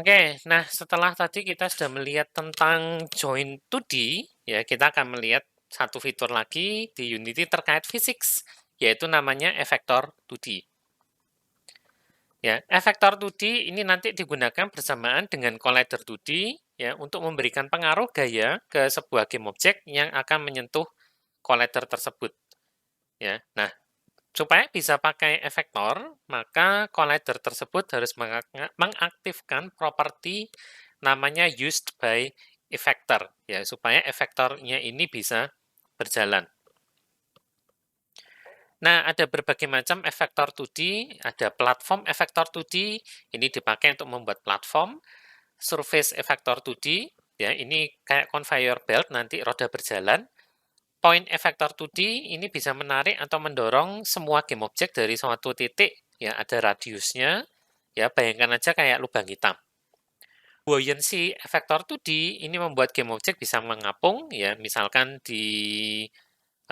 Oke, nah setelah tadi kita sudah melihat tentang join 2D, ya kita akan melihat satu fitur lagi di Unity terkait physics, yaitu namanya efektor 2D. Ya, efektor 2D ini nanti digunakan bersamaan dengan collider 2D ya untuk memberikan pengaruh gaya ke sebuah game object yang akan menyentuh collider tersebut. Ya, nah supaya bisa pakai efektor, maka collider tersebut harus mengaktifkan properti namanya used by effector, ya supaya efektornya ini bisa berjalan. Nah, ada berbagai macam efektor 2D, ada platform efektor 2D, ini dipakai untuk membuat platform, surface efektor 2D, ya ini kayak conveyor belt, nanti roda berjalan. Point efektor 2D ini bisa menarik atau mendorong semua game object dari suatu titik, ya ada radiusnya, ya bayangkan aja kayak lubang hitam. Buoyancy efektor 2D ini membuat game object bisa mengapung, ya misalkan di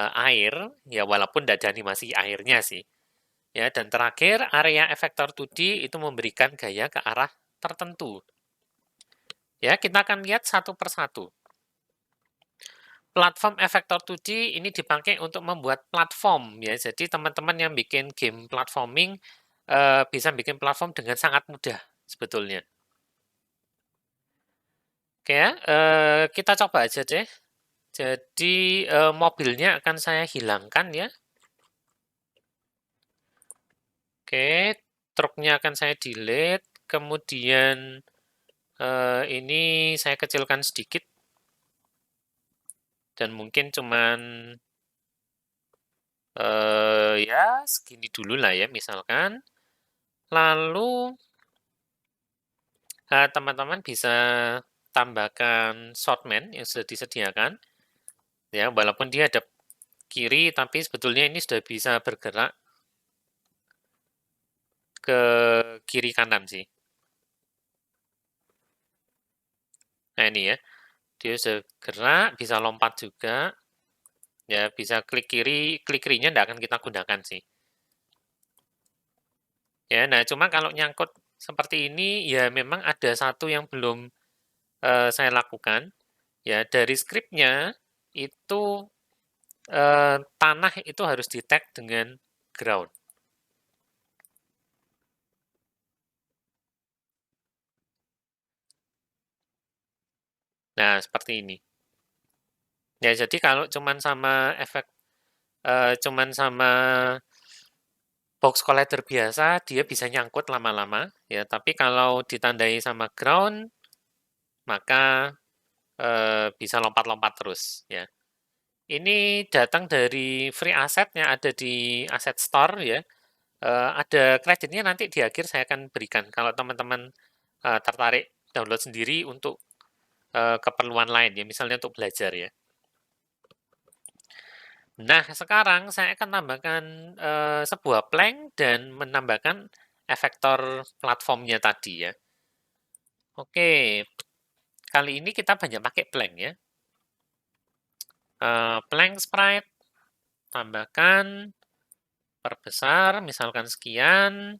air, ya walaupun tidak ada animasi airnya sih. Ya, dan terakhir, area efektor 2D itu memberikan gaya ke arah tertentu. Ya, kita akan lihat satu persatu. Platform efektor 2D ini dipakai untuk membuat platform ya. Jadi teman-teman yang bikin game platforming bisa bikin platform dengan sangat mudah sebetulnya. Oke ya, kita coba aja deh. Jadi mobilnya akan saya hilangkan ya. Oke, truknya akan saya delete. Kemudian ini saya kecilkan sedikit. Dan mungkin cuman ya segini dulu lah ya misalkan. Lalu teman-teman bisa tambahkan shortman yang sudah disediakan. Ya, walaupun dia ada kiri, tapi sebetulnya ini sudah bisa bergerak ke kiri kanan sih. Nah ini ya, dia sudah gerak, bisa lompat juga. Ya, bisa klik kirinya tidak akan kita gunakan sih. Ya, nah cuma kalau nyangkut seperti ini, ya memang ada satu yang belum saya lakukan. Ya, dari skripnya itu tanah itu harus di-tag dengan ground. Nah, seperti ini. Ya, jadi kalau cuman sama efek cuman sama box collider biasa, dia bisa nyangkut lama-lama ya, tapi kalau ditandai sama ground maka bisa lompat-lompat terus ya. Ini datang dari free asset yang ada di asset store ya. Ada kreditnya nanti di akhir saya akan berikan kalau teman-teman tertarik download sendiri untuk keperluan lain ya, misalnya untuk belajar ya. Nah, sekarang saya akan tambahkan sebuah plank dan menambahkan efektor platformnya tadi ya. Oke, kali ini kita banyak pakai plank ya. Plank sprite, tambahkan, perbesar, misalkan sekian,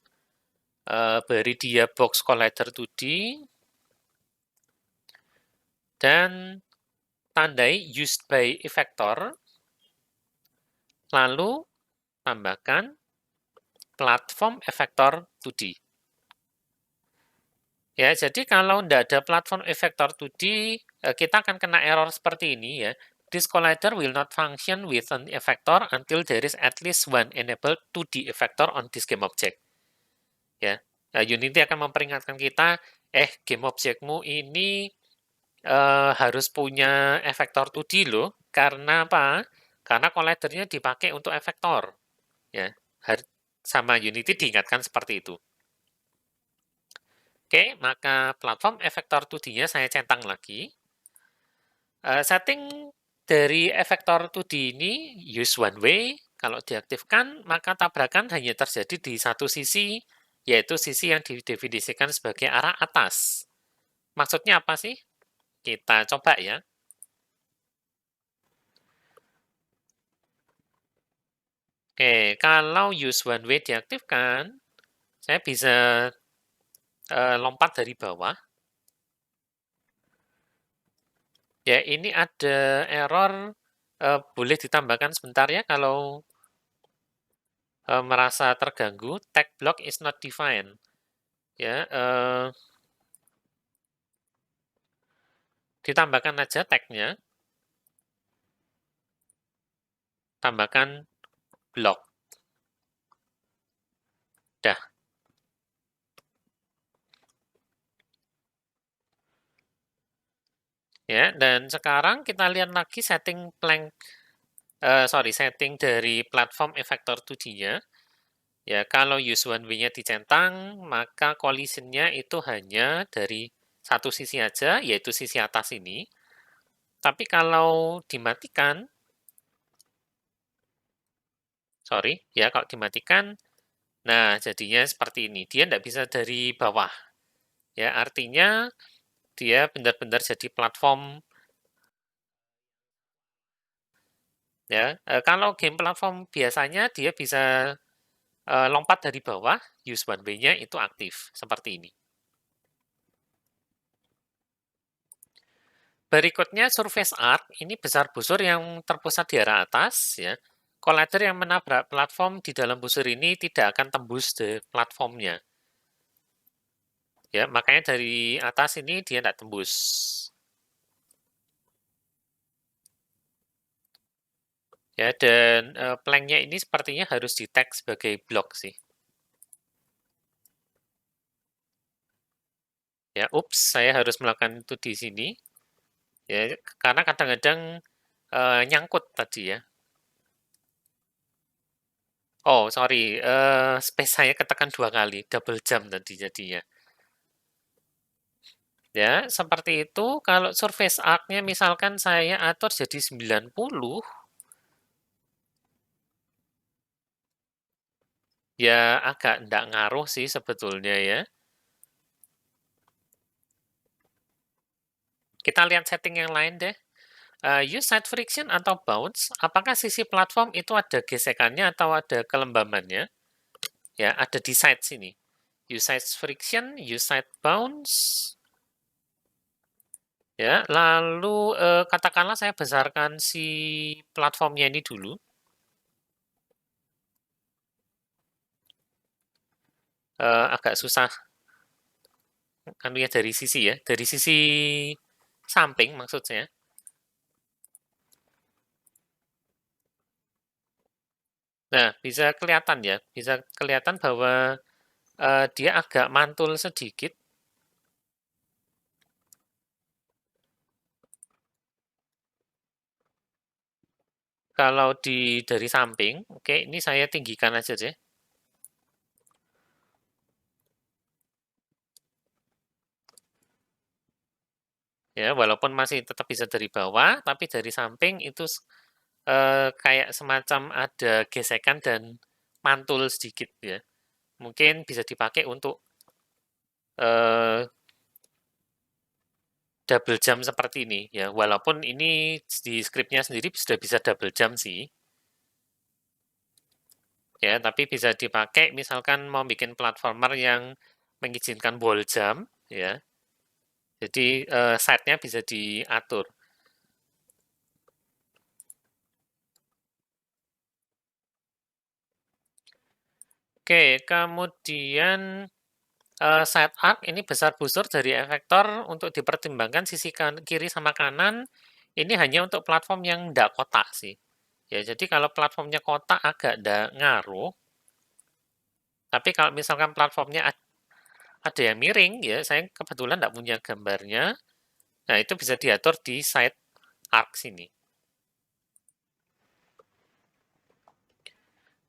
beri dia box collider 2D, dan tandai used by effector, lalu tambahkan platform efektor 2D. Ya, jadi kalau tidak ada platform efektor 2D, kita akan kena error seperti ini ya. This collider will not function with an effector until there is at least one enabled 2D effector on this game object. Ya, Unity akan memperingatkan kita, game objekmu ini harus punya efektor 2D loh. Karena apa? Karena collidernya dipakai untuk efektor. Ya, sama Unity diingatkan seperti itu. Oke, maka platform efektor 2D-nya saya centang lagi. Setting dari efektor 2D ini use one way. Kalau diaktifkan, maka tabrakan hanya terjadi di satu sisi, yaitu sisi yang didefinisikan sebagai arah atas. Maksudnya apa sih? Kita coba ya. Oke, kalau use one way diaktifkan, saya bisa lompat dari bawah. Ya, ini ada error, boleh ditambahkan sebentar ya kalau merasa terganggu, tag block is not defined. Ya, ditambahkan aja tagnya, tambahkan block. Dah. Ya, dan sekarang kita lihat lagi setting setting dari platform efektor 2D-nya. Ya, kalau use one way-nya dicentang, maka collision-nya itu hanya dari satu sisi aja, yaitu sisi atas ini. Tapi kalau dimatikan, kalau dimatikan, nah jadinya seperti ini. Dia tidak bisa dari bawah. Ya, artinya dia benar-benar jadi platform. Ya, kalau game platform biasanya dia bisa lompat dari bawah, use one way-nya itu aktif, seperti ini. Berikutnya surface arc, ini besar busur yang terpusat di arah atas, ya. Collider yang menabrak platform di dalam busur ini tidak akan tembus ke platformnya. Ya, makanya dari atas ini dia tidak tembus. Ya, dan planknya ini sepertinya harus di-tag sebagai blok sih. Ya, ups, saya harus melakukan itu di sini. Ya, karena kadang-kadang nyangkut tadi ya. Oh, sorry, space saya ketekan 2 kali, double jump tadi jadinya. Ya, seperti itu. Kalau surface arc-nya misalkan saya atur jadi 90, ya agak enggak ngaruh sih sebetulnya ya. Kita lihat setting yang lain deh. Use side friction atau bounce, apakah sisi platform itu ada gesekannya atau ada kelembamannya? Ya, ada di side sini. Use side friction, use side bounce. Ya, lalu katakanlah saya besarkan si platformnya ini dulu. Agak susah kan ya dari sisi ya, dari sisi samping maksudnya. Nah, bisa kelihatan ya, bisa kelihatan bahwa dia agak mantul sedikit. Kalau dari samping, oke, ini saya tinggikan aja deh. Ya, walaupun masih tetap bisa dari bawah, tapi dari samping itu kayak semacam ada gesekan dan mantul sedikit ya. Mungkin bisa dipakai untuk eh, double jump seperti ini ya. Walaupun ini di scriptnya sendiri sudah bisa double jump sih. Ya, tapi bisa dipakai misalkan mau bikin platformer yang mengizinkan wall jump ya. Jadi side-nya bisa diatur. Oke, kemudian side arc ini besar busur dari efektor untuk dipertimbangkan sisi kiri sama kanan. Ini hanya untuk platform yang tidak kotak sih. Ya, jadi kalau platformnya kotak agak tidak ngaruh. Tapi kalau misalkan platformnya ada yang miring, ya saya kebetulan tidak punya gambarnya. Nah, itu bisa diatur di side arc sini.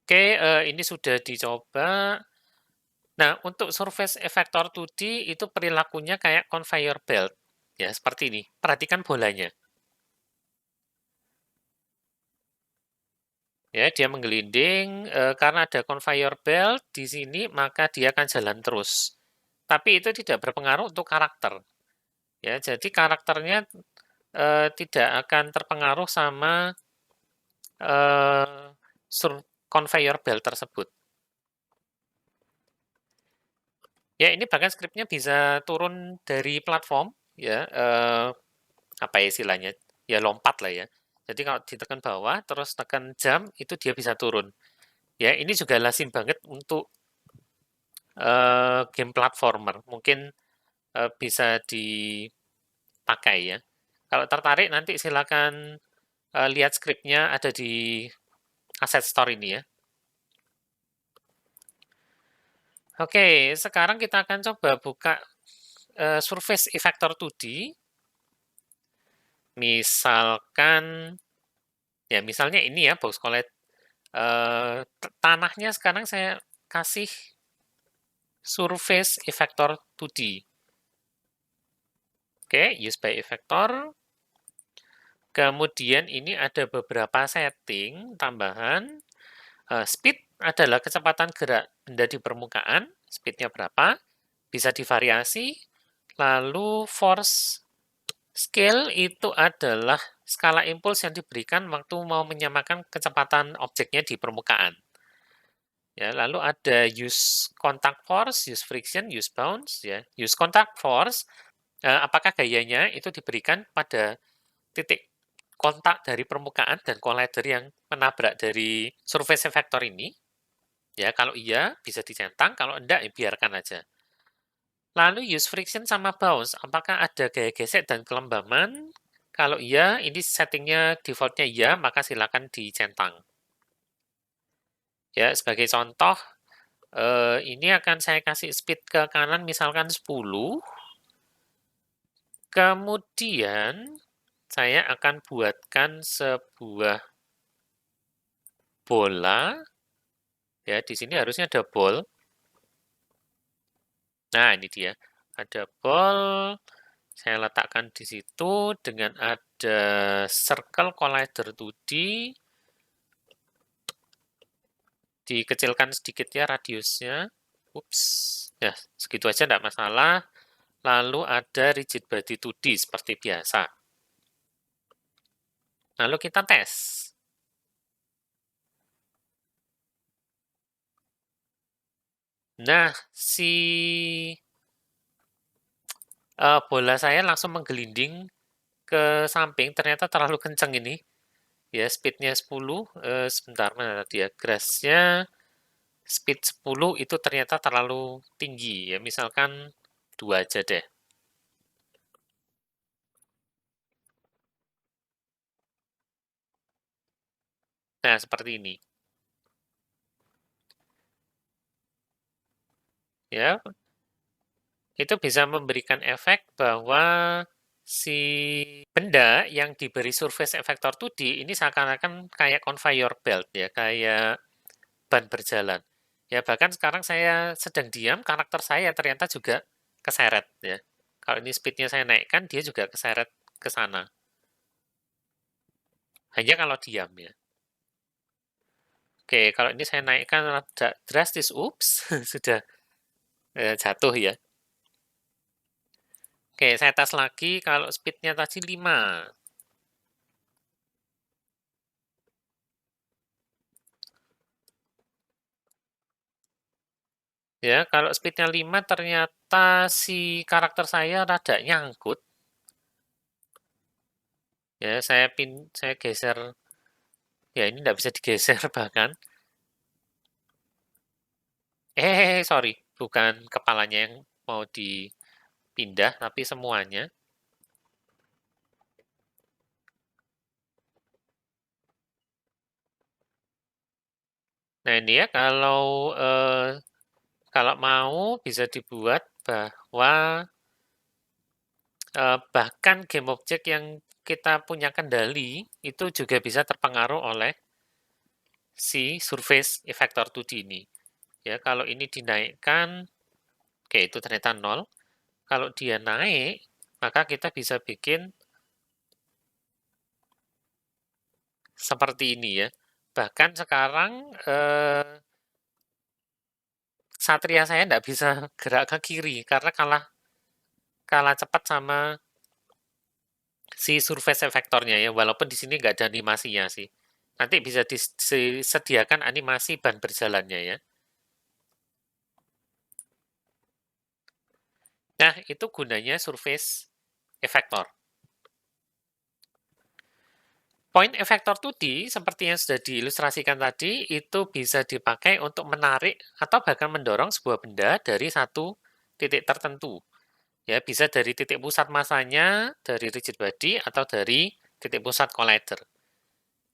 Oke, ini sudah dicoba. Nah, untuk surface effector 2D itu perilakunya kayak conveyor belt. Ya, seperti ini. Perhatikan bolanya. Ya, dia menggelinding, karena ada conveyor belt di sini, maka dia akan jalan terus. Tapi itu tidak berpengaruh untuk karakter. Ya, jadi karakternya tidak akan terpengaruh sama eh, conveyor belt tersebut. Ya, ini bahkan skripnya bisa turun dari platform, ya. apa ya istilahnya, ya lompat lah ya. Jadi kalau ditekan bawah, terus tekan jump, itu dia bisa turun. Ya, ini juga lazim banget untuk game platformer. Mungkin bisa dipakai ya. Kalau tertarik nanti silakan lihat skripnya ada di Asset Store ini ya. Oke, sekarang kita akan coba buka Surface Effector 2D. Misalkan, ya misalnya ini ya, box collect. Tanahnya sekarang saya kasih Surface Effector 2D. Oke, use by effector. Kemudian ini ada beberapa setting tambahan. Speed adalah kecepatan gerak benda di permukaan. Speednya berapa? Bisa divariasi. Lalu force scale itu adalah skala impuls yang diberikan waktu mau menyamakan kecepatan objeknya di permukaan. Ya, lalu ada use contact force, use friction, use bounce. Ya, use contact force, apakah gayanya itu diberikan pada titik kontak dari permukaan dan collider yang menabrak dari surface effector ini. Ya, kalau iya bisa dicentang, kalau enggak ya biarkan aja. Lalu use friction sama bounce, apakah ada gaya gesek dan kelembaman? Kalau iya, ini settingnya defaultnya iya, maka silakan dicentang. Ya, sebagai contoh, ini akan saya kasih speed ke kanan misalkan 10. Kemudian saya akan buatkan sebuah bola. Ya, di sini harusnya ada ball. Nah, ini dia. Ada ball. Saya letakkan di situ dengan ada circle collider 2D. Dikecilkan sedikit ya radiusnya. Ups. Ya, segitu aja enggak masalah. Lalu ada rigid body 2D seperti biasa. Lalu kita tes. Nah, si bola saya langsung menggelinding ke samping, ternyata terlalu kencang ini. Ya, speednya 10, sebentar, mana dia? Grass-nya speed 10 itu ternyata terlalu tinggi. Ya, misalkan 2 aja deh. Nah, seperti ini. Ya, itu bisa memberikan efek bahwa si benda yang diberi surface effector 2D ini seakan-akan kayak conveyor belt ya, kayak ban berjalan. Ya, bahkan sekarang saya sedang diam, karakter saya ternyata juga keseret ya. Kalau ini speednya saya naikkan, dia juga keseret ke sana. Hanya kalau diam ya. Oke, kalau ini saya naikkan drastis, ups, sudah jatuh ya. Oke, saya tes lagi kalau speednya tadi 5. Ya, kalau speednya 5 ternyata si karakter saya rada nyangkut. Ya, saya geser. Ya, ini nggak bisa digeser bahkan. Sorry, bukan kepalanya yang mau dipindah, tapi semuanya. Nah, ini ya kalau mau bisa dibuat bahwa bahkan game objek yang kita punya kendali itu juga bisa terpengaruh oleh si surface effector 2D ini. Ya, kalau ini dinaikkan, oke itu ternyata 0. Kalau dia naik, maka kita bisa bikin seperti ini ya. Bahkan sekarang Satria saya tidak bisa gerak ke kiri karena kalah kalah cepat sama si surface effectornya ya. Walaupun di sini nggak ada animasinya sih. Nanti bisa disediakan animasi ban berjalannya ya. Nah, itu gunanya surface effector. Point effector 2D, seperti yang sudah diilustrasikan tadi, itu bisa dipakai untuk menarik atau bahkan mendorong sebuah benda dari satu titik tertentu. Ya, bisa dari titik pusat masanya, dari rigid body, atau dari titik pusat collider.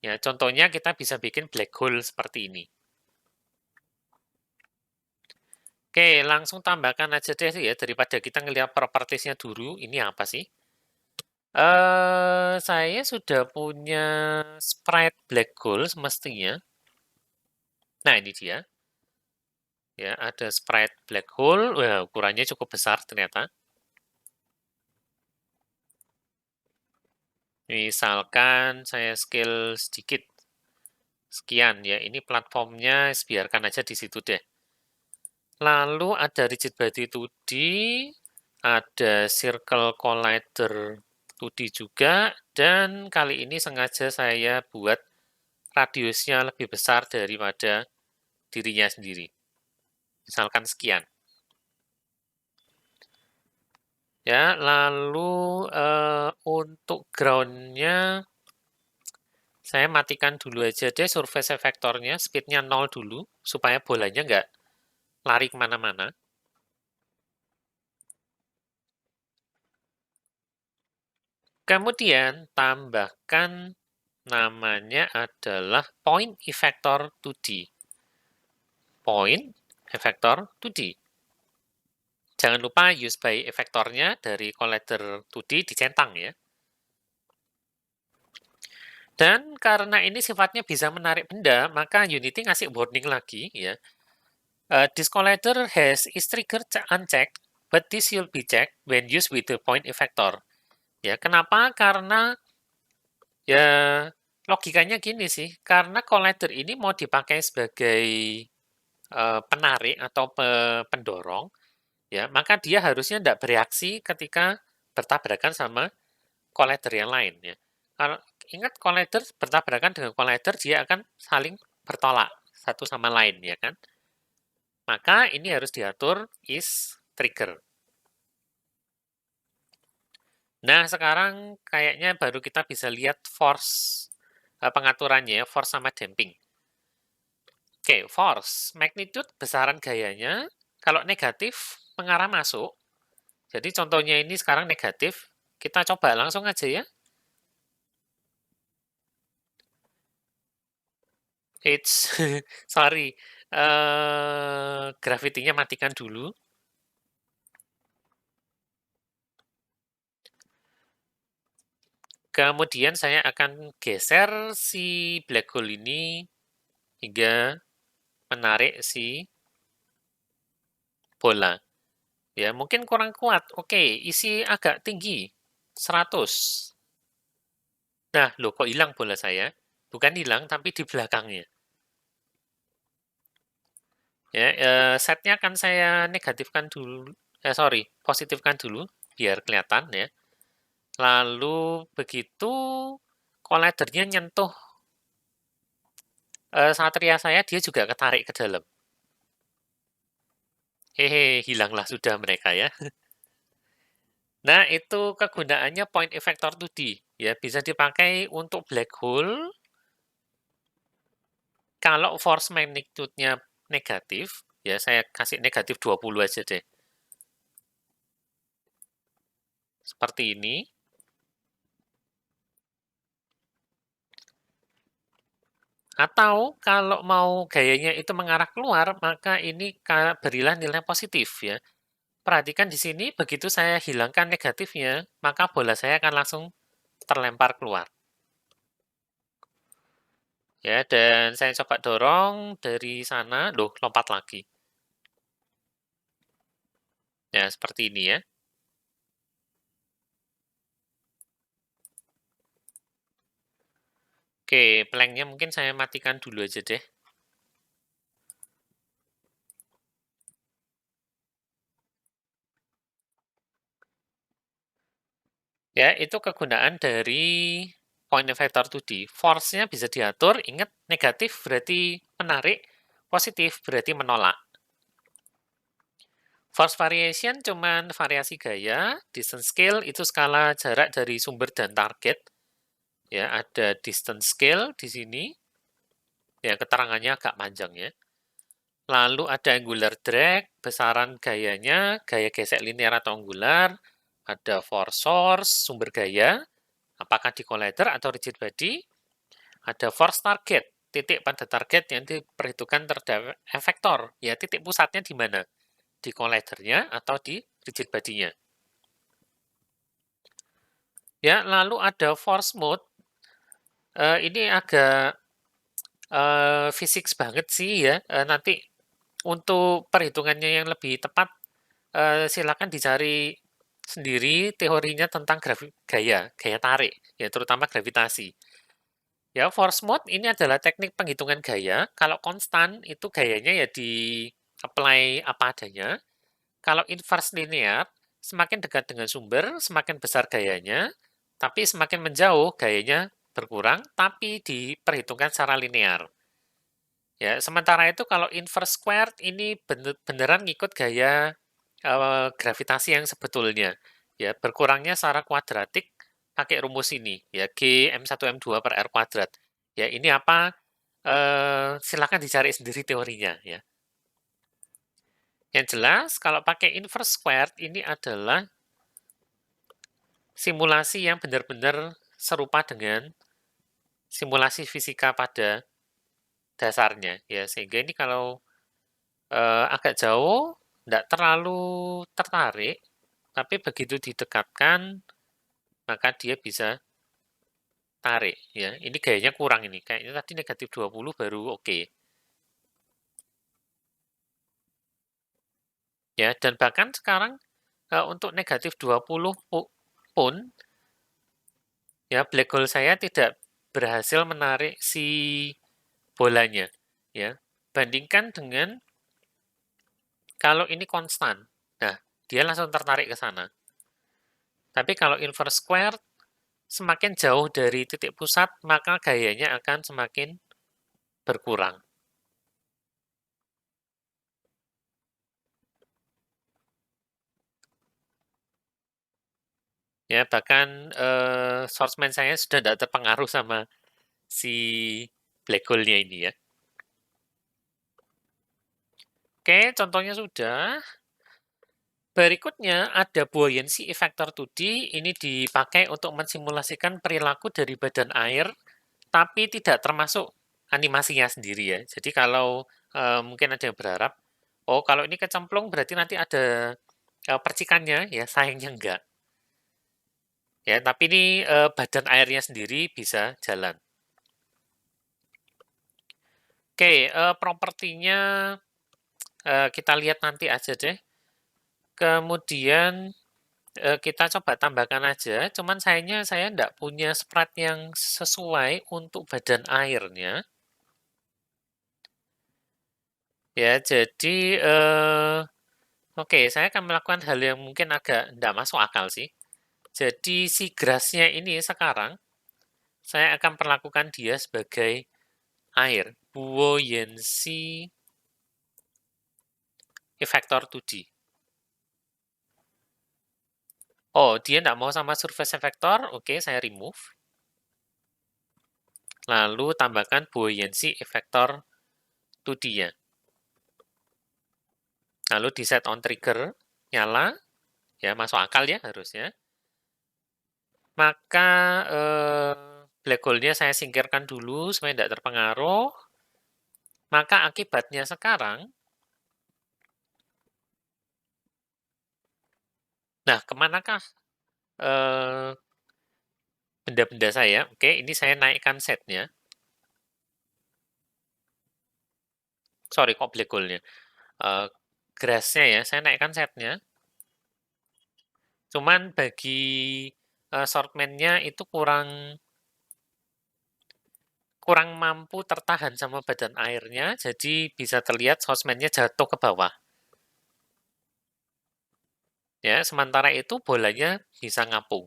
Ya, contohnya kita bisa bikin black hole seperti ini. Oke, langsung tambahkan aja deh ya, daripada kita ngelihat propertiesnya dulu, ini apa sih? Saya sudah punya sprite black hole semestinya. Nah, ini dia. Ya, ada sprite black hole. Wah, ukurannya cukup besar ternyata. Misalkan saya scale sedikit. Sekian ya, ini platformnya biarkan aja di situ deh. Lalu ada rigid body 2D, ada circle collider 2D juga, dan kali ini sengaja saya buat radiusnya lebih besar daripada dirinya sendiri. Misalkan sekian. Ya, lalu untuk ground-nya saya matikan dulu aja deh surface effector-nya, speed-nya 0 dulu, supaya bolanya nggak lari kemana-mana. Kemudian tambahkan namanya adalah point effector 2D. Point effector 2D. Jangan lupa use by effector-nya dari collider 2D dicentang ya. Dan karena ini sifatnya bisa menarik benda, maka Unity ngasih warning lagi ya. This collider is triggered unchecked, but this will be checked when used with the point effector. Ya, kenapa? Karena ya logikanya gini sih, karena collider ini mau dipakai sebagai penarik atau pendorong, ya, maka dia harusnya tidak bereaksi ketika bertabrakan sama collider yang lain. Ya. Kalau ingat collider bertabrakan dengan collider, dia akan saling bertolak satu sama lain, ya kan? Maka ini harus diatur is trigger. Nah, sekarang kayaknya baru kita bisa lihat force pengaturannya, force sama damping. Oke, force, magnitude besaran gayanya, kalau negatif mengarah masuk. Jadi contohnya ini sekarang negatif, kita coba langsung aja ya. It's, sorry, gravity-nya matikan dulu. Kemudian saya akan geser si black hole ini hingga menarik si bola. Ya, mungkin kurang kuat. Oke, isi agak tinggi. 100. Nah, loh kok hilang bola saya? Bukan hilang, tapi di belakangnya. Ya, setnya akan saya negatifkan dulu. Sorry, positifkan dulu, biar kelihatan ya. Lalu begitu collidernya nyentuh satria saya, dia juga ketarik ke dalam. Hehe, hilanglah sudah mereka ya. Nah, itu kegunaannya point effector 2D. Ya, bisa dipakai untuk black hole. Kalau force magnitude-nya negatif, ya saya kasih negatif 20 aja deh. Seperti ini. Atau kalau mau gayanya itu mengarah keluar, maka ini berilah nilai positif ya. Perhatikan di sini, begitu saya hilangkan negatifnya, maka bola saya akan langsung terlempar keluar. Ya, dan saya coba dorong dari sana, loh, lompat lagi. Ya, seperti ini ya. Oke, planknya mungkin saya matikan dulu aja deh. Ya, itu kegunaan dari point effector 2D. Force-nya bisa diatur, ingat negatif berarti menarik, positif berarti menolak. Force variation cuman variasi gaya, distance scale itu skala jarak dari sumber dan target. Ya, ada distance scale di sini. Ya, keterangannya agak panjang ya. Lalu ada angular drag, besaran gayanya, gaya gesek linear atau angular, ada force source, sumber gaya, apakah di collider atau rigid body, ada force target, titik pada target yang diperhitungkan terhadap efektor, ya titik pusatnya di mana, di collidernya atau di rigid body-nya. Ya, lalu ada force mode, ini agak fisik banget sih ya, nanti untuk perhitungannya yang lebih tepat, silakan dicari sendiri teorinya tentang gaya tarik, ya terutama gravitasi. Ya, force mode ini adalah teknik penghitungan gaya. Kalau konstan itu gayanya ya di apply apa adanya. Kalau inverse linear, semakin dekat dengan sumber, semakin besar gayanya, tapi semakin menjauh gayanya berkurang, tapi diperhitungkan secara linear. Ya, sementara itu kalau inverse squared ini beneran ngikut gaya gravitasi yang sebetulnya. Ya, berkurangnya secara kuadratik pakai rumus ini, ya G M1 M2 per R kuadrat. Ya, ini apa? Silakan dicari sendiri teorinya ya. Yang jelas kalau pakai inverse squared ini adalah simulasi yang benar-benar serupa dengan simulasi fisika pada dasarnya ya. Sehingga ini kalau agak jauh tidak terlalu tertarik, tapi begitu didekatkan maka dia bisa tarik ya. Ini gayanya kurang ini. Kayaknya tadi negatif 20 baru oke. Ya, dan bahkan sekarang untuk negatif 20 pun ya black hole saya tidak berhasil menarik si bolanya ya. Bandingkan dengan kalau ini konstan. Nah, dia langsung tertarik ke sana. Tapi kalau inverse square semakin jauh dari titik pusat, maka gayanya akan semakin berkurang. Ya, bahkan sourceman saya sudah tidak terpengaruh sama si black hole-nya ini ya. Oke, contohnya sudah. Berikutnya ada buoyancy effector 2D, ini dipakai untuk mensimulasikan perilaku dari badan air, tapi tidak termasuk animasinya sendiri ya. Jadi kalau mungkin ada yang berharap, oh kalau ini kecemplung berarti nanti ada percikannya, ya sayangnya enggak. Ya, tapi ini badan airnya sendiri bisa jalan. Oke, propertinya kita lihat nanti aja deh. Kemudian kita coba tambahkan aja, cuman sayangnya saya enggak punya sprite yang sesuai untuk badan airnya. Ya, jadi oke, saya akan melakukan hal yang mungkin agak enggak masuk akal sih. Jadi si grass-nya ini sekarang saya akan perlakukan dia sebagai air, buoyancy effector 2D. Oh, dia enggak mau sama surface effector, oke saya remove. Lalu tambahkan buoyancy effector 2D-nya. Lalu di set on trigger, nyala, ya masuk akal ya harusnya. Maka black hole-nya saya singkirkan dulu supaya tidak terpengaruh. Maka akibatnya sekarang, nah kemanakah benda-benda saya? Oke, ini saya naikkan setnya. Sorry, kok black hole-nya? Grass-nya ya, saya naikkan setnya. Cuman bagi shortman-nya itu kurang mampu tertahan sama badan airnya, jadi bisa terlihat shortman-nya jatuh ke bawah. Ya, sementara itu bolanya bisa ngapung.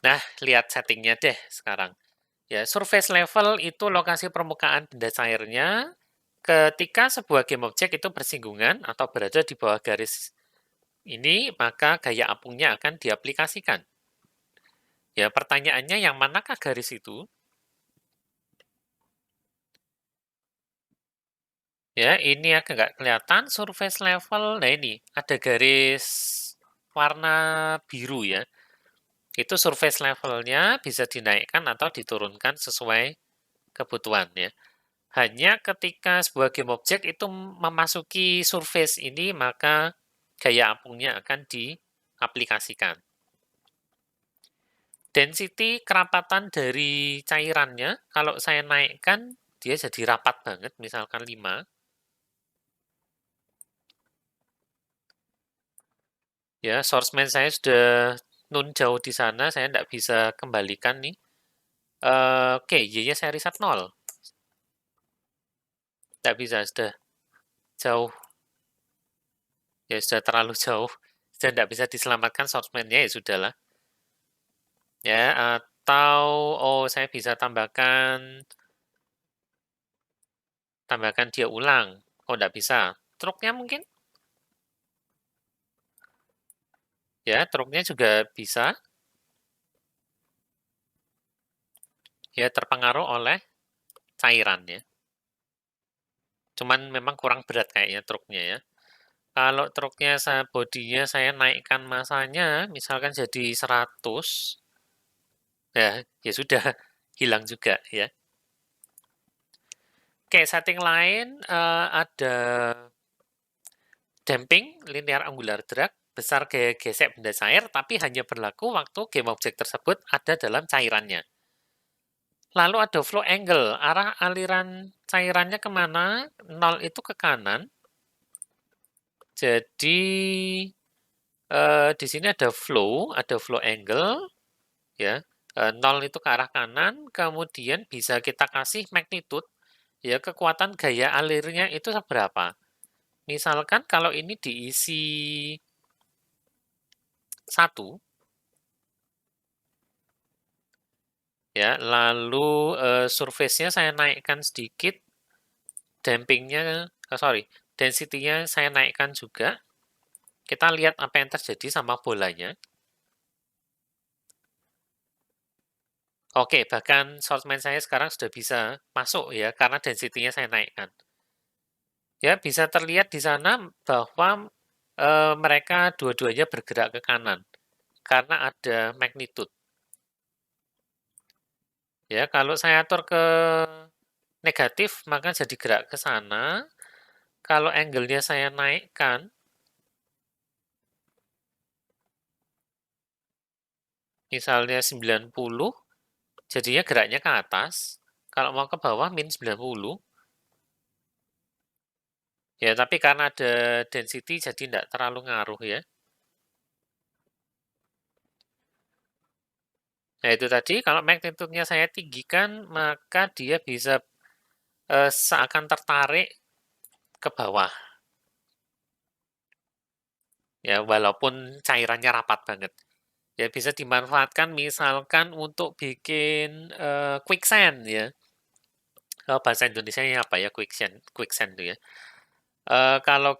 Nah, lihat settingnya deh sekarang. Ya, surface level itu lokasi permukaan benda cairnya ketika sebuah game object itu bersinggungan atau berada di bawah garis ini, maka gaya apungnya akan diaplikasikan. Ya, pertanyaannya yang manakah garis itu? Ya, ini agak nggak kelihatan, surface level. Nah, ini ada garis warna biru ya. Itu surface levelnya bisa dinaikkan atau diturunkan sesuai kebutuhan ya. Hanya ketika sebuah game object itu memasuki surface ini, maka gaya apungnya akan diaplikasikan. Density kerapatan dari cairannya, kalau saya naikkan, dia jadi rapat banget, misalkan 5. Ya, source main saya sudah nun jauh di sana, saya tidak bisa kembalikan nih. Oke, Y-nya saya reset 0. Tidak bisa, sudah jauh. Ya, sudah terlalu jauh. Sudah tidak bisa diselamatkan source main-nya, ya sudahlah. Ya, atau, oh, saya bisa tambahkan dia ulang. Oh, tidak bisa. Truknya mungkin? Ya, truknya juga bisa. Ya, terpengaruh oleh cairan ya. Cuman memang kurang berat kayaknya truknya ya. Kalau truknya bodinya saya naikkan masanya, misalkan jadi 100, ya sudah, hilang juga ya. Oke, setting lain ada damping, linear angular drag, besar gaya gesek benda cair, tapi hanya berlaku waktu game object tersebut ada dalam cairannya. Lalu ada flow angle, arah aliran cairannya kemana? 0 itu ke kanan. Jadi di sini ada flow angle, ya. 0 itu ke arah kanan, kemudian bisa kita kasih magnitude, ya kekuatan gaya alirnya itu seberapa. Misalkan kalau ini diisi 1, ya, lalu surface-nya saya naikkan sedikit, dampingnya, density-nya saya naikkan juga. Kita lihat apa yang terjadi sama bolanya. Oke, bahkan shortman saya sekarang sudah bisa masuk ya, karena density-nya saya naikkan. Ya, bisa terlihat di sana bahwa mereka dua-duanya bergerak ke kanan, karena ada magnitude. Ya, kalau saya atur ke negatif, maka jadi gerak ke sana. Kalau angle-nya saya naikkan, misalnya 90, jadinya geraknya ke atas. Kalau mau ke bawah, min 90. Ya, tapi karena ada density, jadi tidak terlalu ngaruh ya. Nah, itu tadi, kalau magnitude-nya saya tinggikan, maka dia bisa seakan tertarik ke bawah. Ya, walaupun cairannya rapat banget. Ya, bisa dimanfaatkan misalkan untuk bikin quicksand ya. Bahasa Indonesianya apa ya quicksand itu ya. Kalau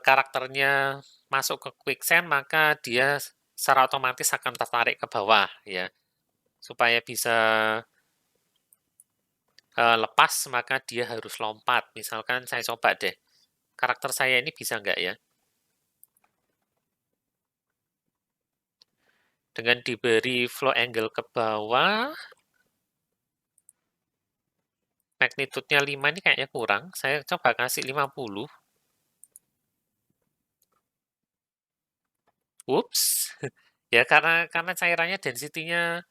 karakternya masuk ke quicksand, maka dia secara otomatis akan tertarik ke bawah ya. Supaya bisa lepas, maka dia harus lompat. Misalkan saya coba deh, karakter saya ini bisa nggak ya? Dengan diberi flow angle ke bawah, magnitude-nya 5 ini kayaknya kurang. Saya coba kasih 50. Whoops. Ya, karena cairannya density-nya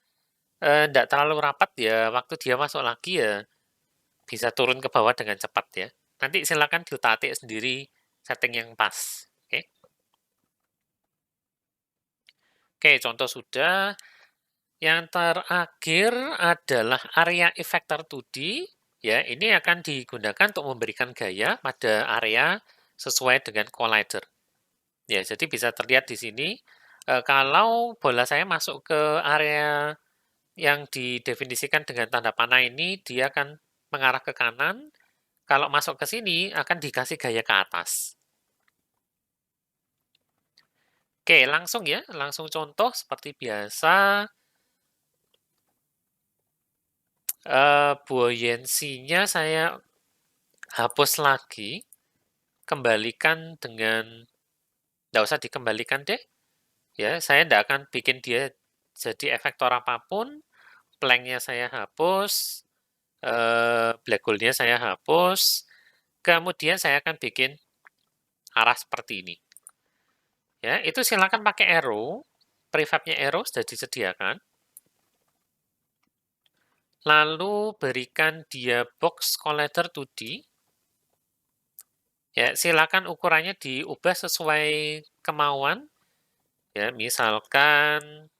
nggak terlalu rapat ya, waktu dia masuk lagi ya bisa turun ke bawah dengan cepat ya. Nanti silakan diutak-atik sendiri setting yang pas. Oke. Oke, contoh sudah. Yang terakhir adalah area effector 2D. Ya, ini akan digunakan untuk memberikan gaya pada area sesuai dengan collider. Ya, jadi bisa terlihat di sini, kalau bola saya masuk ke area yang didefinisikan dengan tanda panah ini, dia akan mengarah ke kanan. Kalau masuk ke sini, akan dikasih gaya ke atas. Oke, langsung ya, langsung contoh seperti biasa. Buoyancy-nya saya hapus lagi, kembalikan dengan, nggak usah dikembalikan deh, ya, saya nggak akan bikin dia jadi efektor apapun, plank-nya saya hapus, black hole-nya saya hapus, kemudian saya akan bikin arah seperti ini. Ya, itu silakan pakai arrow, prefab-nya arrow sudah disediakan. Lalu berikan dia box collider 2D. Ya, silakan ukurannya diubah sesuai kemauan. Ya, misalkan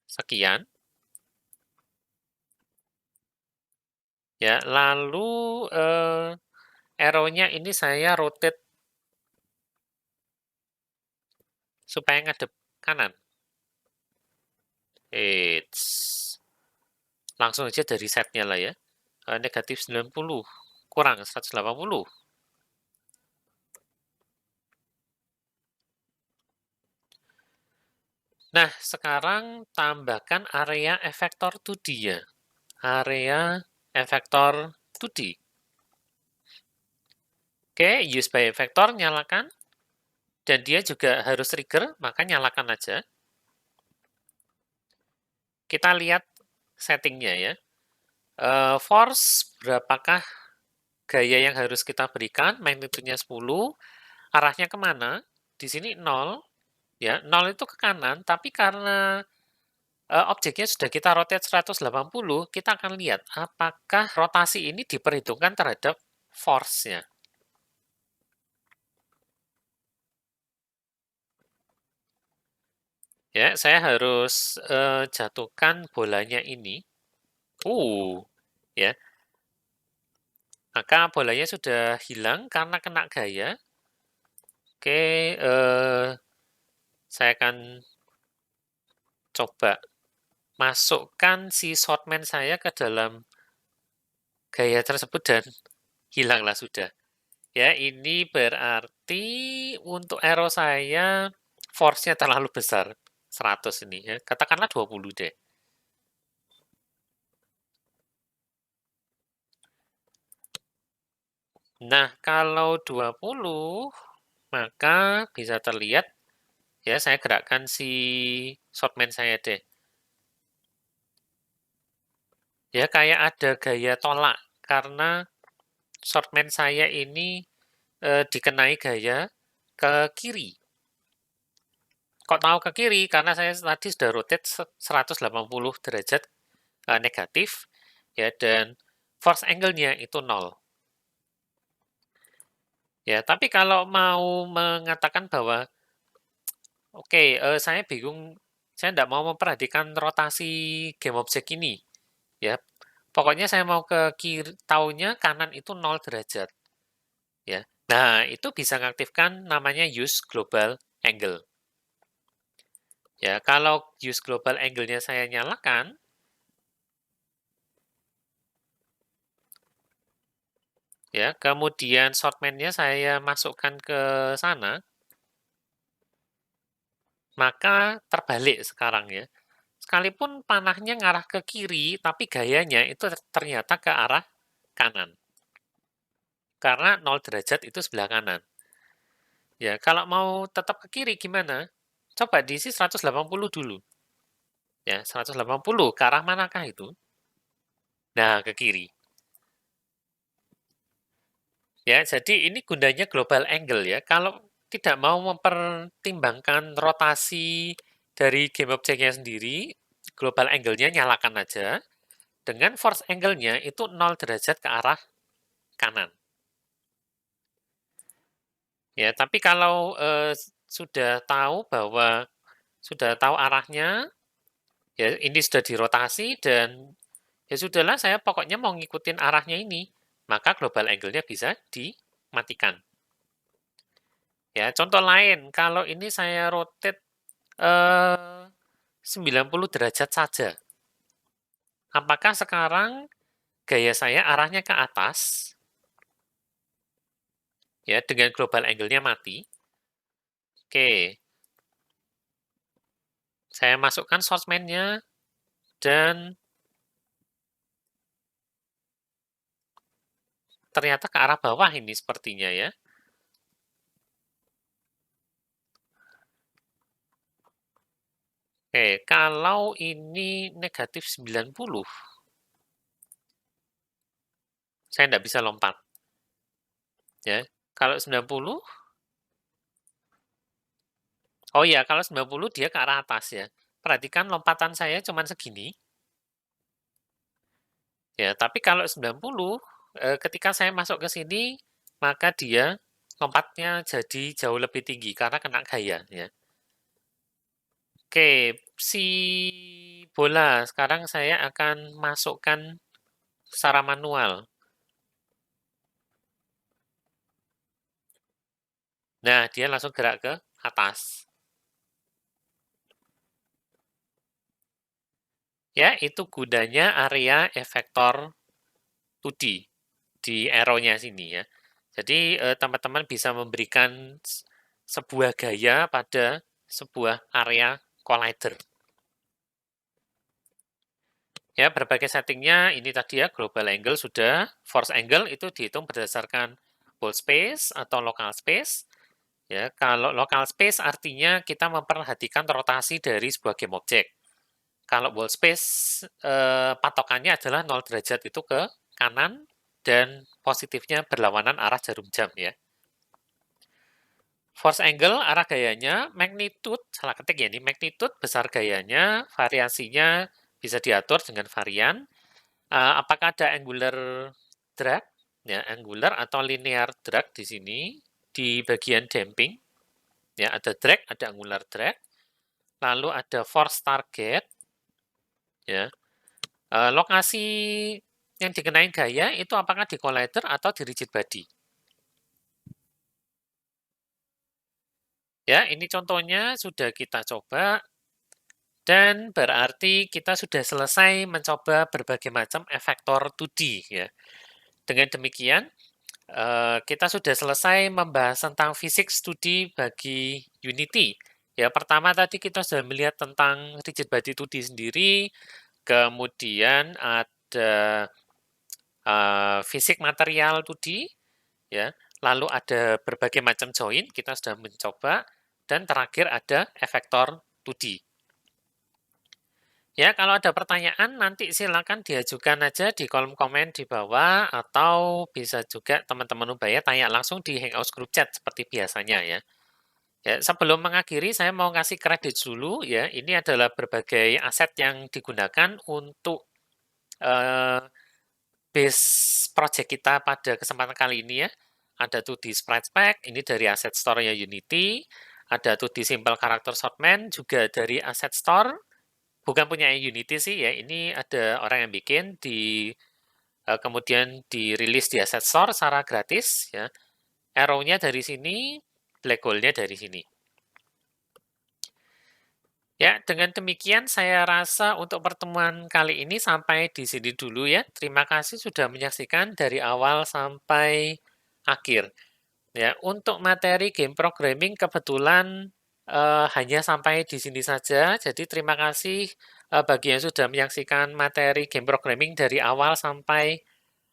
sekian. Ya, lalu arrow-nya ini saya rotate supaya ngadep kanan. Eits. Langsung aja dari setnya lah ya. Negatif 90 kurang 180. Nah, sekarang tambahkan area efektor 2D ya. Area efektor 2D. Oke, use by efektor nyalakan. Dan dia juga harus trigger, maka nyalakan aja. Kita lihat settingnya ya. Force, berapakah gaya yang harus kita berikan? Magnitude-nya 10. Arahnya kemana? Di sini 0. Ya, 0 itu ke kanan, tapi karena objeknya sudah kita rotate 180, kita akan lihat apakah rotasi ini diperhitungkan terhadap force-nya. Ya, saya harus jatuhkan bolanya ini. Ya. Maka bolanya sudah hilang karena kena gaya. Oke, saya akan coba masukkan si shortman saya ke dalam gaya tersebut dan hilanglah sudah. Ya, ini berarti untuk arrow saya force-nya terlalu besar. 100 ini ya. Katakanlah 20 deh. Nah, kalau 20, maka bisa terlihat, ya saya gerakkan si shortman saya deh. Ya, kayak ada gaya tolak, karena shortman saya ini dikenai gaya ke kiri. Kok tahu ke kiri? Karena saya tadi sudah rotate 180 derajat negatif, ya, dan force angle-nya itu 0. Ya, tapi kalau mau mengatakan bahwa, oke, saya bingung, saya tidak mau memperhatikan rotasi game object ini, ya, pokoknya saya mau ke kiri, taunya kanan itu 0 derajat. Ya. Nah, itu bisa mengaktifkan namanya use global angle. Ya, kalau use global angle-nya saya nyalakan, ya, kemudian shortman-nya saya masukkan ke sana, maka terbalik sekarang ya. Sekalipun panahnya ngarah ke kiri, tapi gayanya itu ternyata ke arah kanan. Karena 0 derajat itu sebelah kanan. Ya, kalau mau tetap ke kiri gimana? Coba diisi 180 dulu. Ya, 180 ke arah manakah itu? Nah, ke kiri. Ya, jadi ini gunanya global angle ya. Kalau tidak mau mempertimbangkan rotasi dari game objeknya sendiri, global angle-nya nyalakan aja. Dengan force angle-nya itu 0 derajat ke arah kanan. Ya, tapi kalau sudah tahu bahwa sudah tahu arahnya, ya ini sudah dirotasi dan ya sudahlah saya pokoknya mau ngikutin arahnya ini, maka global angle-nya bisa dimatikan. Ya, contoh lain, kalau ini saya rotate 90 derajat saja. Apakah sekarang gaya saya arahnya ke atas? ya, dengan global angle-nya mati. Oke, saya masukkan source main-nya, dan ternyata ke arah bawah ini sepertinya ya. Oke, kalau ini negatif 90, saya tidak bisa lompat. Ya, kalau 90, oh iya, kalau 90 dia ke arah atas ya. Perhatikan lompatan saya cuma segini. Ya, tapi kalau 90, ketika saya masuk ke sini, maka dia lompatnya jadi jauh lebih tinggi karena kena gaya ya. Oke, si bola sekarang saya akan masukkan secara manual. Nah, dia langsung gerak ke atas. Ya, itu gunanya area efektor 2D di arrow-nya sini ya. Jadi teman-teman bisa memberikan sebuah gaya pada sebuah area collider. Ya, berbagai settingnya ini tadi ya, global angle sudah, force angle itu dihitung berdasarkan whole space atau local space. Ya, kalau local space artinya kita memperhatikan rotasi dari sebuah game object. Kalau whole space patokannya adalah 0 derajat itu ke kanan dan positifnya berlawanan arah jarum jam ya. Force angle arah gayanya, magnitude salah ketik ya ini, magnitude besar gayanya, variasinya bisa diatur dengan varian. Apakah ada angular drag? Ya, angular atau linear drag di sini di bagian damping. Ya, ada drag, ada angular drag. Lalu ada force target. Ya, lokasi yang dikenain gaya itu apakah di collider atau di rigid body? Ya, ini contohnya sudah kita coba dan berarti kita sudah selesai mencoba berbagai macam efektor 2D ya. Dengan demikian, kita sudah selesai membahas tentang fisik studi bagi Unity. Ya, pertama tadi kita sudah melihat tentang rigid body 2D sendiri, kemudian ada fisik material 2D, ya, lalu ada berbagai macam join, kita sudah mencoba, dan terakhir ada efektor 2D. Ya, kalau ada pertanyaan nanti silakan diajukan aja di kolom komen di bawah atau bisa juga teman-teman Ubaya tanya langsung di Hangouts Group Chat seperti biasanya ya. Ya, sebelum mengakhiri saya mau kasih kredit dulu ya. Ini adalah berbagai aset yang digunakan untuk base project kita pada kesempatan kali ini ya. Ada 2D Sprite Pack, ini dari aset store-nya Unity. Ada 2D Simple Character Sortment, juga dari aset store. Bukan punya Unity sih ya, ini ada orang yang bikin kemudian dirilis di Asset Store secara gratis ya. Arrow-nya dari sini, black hole-nya dari sini. Ya, dengan demikian saya rasa untuk pertemuan kali ini sampai di sini dulu ya. Terima kasih sudah menyaksikan dari awal sampai akhir. Ya, untuk materi game programming kebetulan hanya sampai di sini saja. Jadi terima kasih bagi yang sudah menyaksikan materi game programming dari awal sampai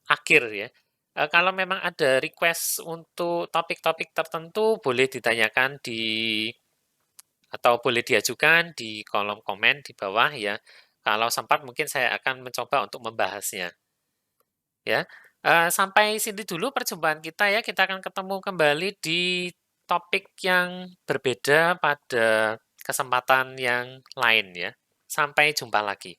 akhir ya. Kalau memang ada request untuk topik-topik tertentu boleh ditanyakan atau boleh diajukan di kolom komen di bawah ya. Kalau sempat mungkin saya akan mencoba untuk membahasnya. Ya, sampai sini dulu perjumpaan kita ya. Kita akan ketemu kembali di topik yang berbeda pada kesempatan yang lain ya. Sampai jumpa lagi.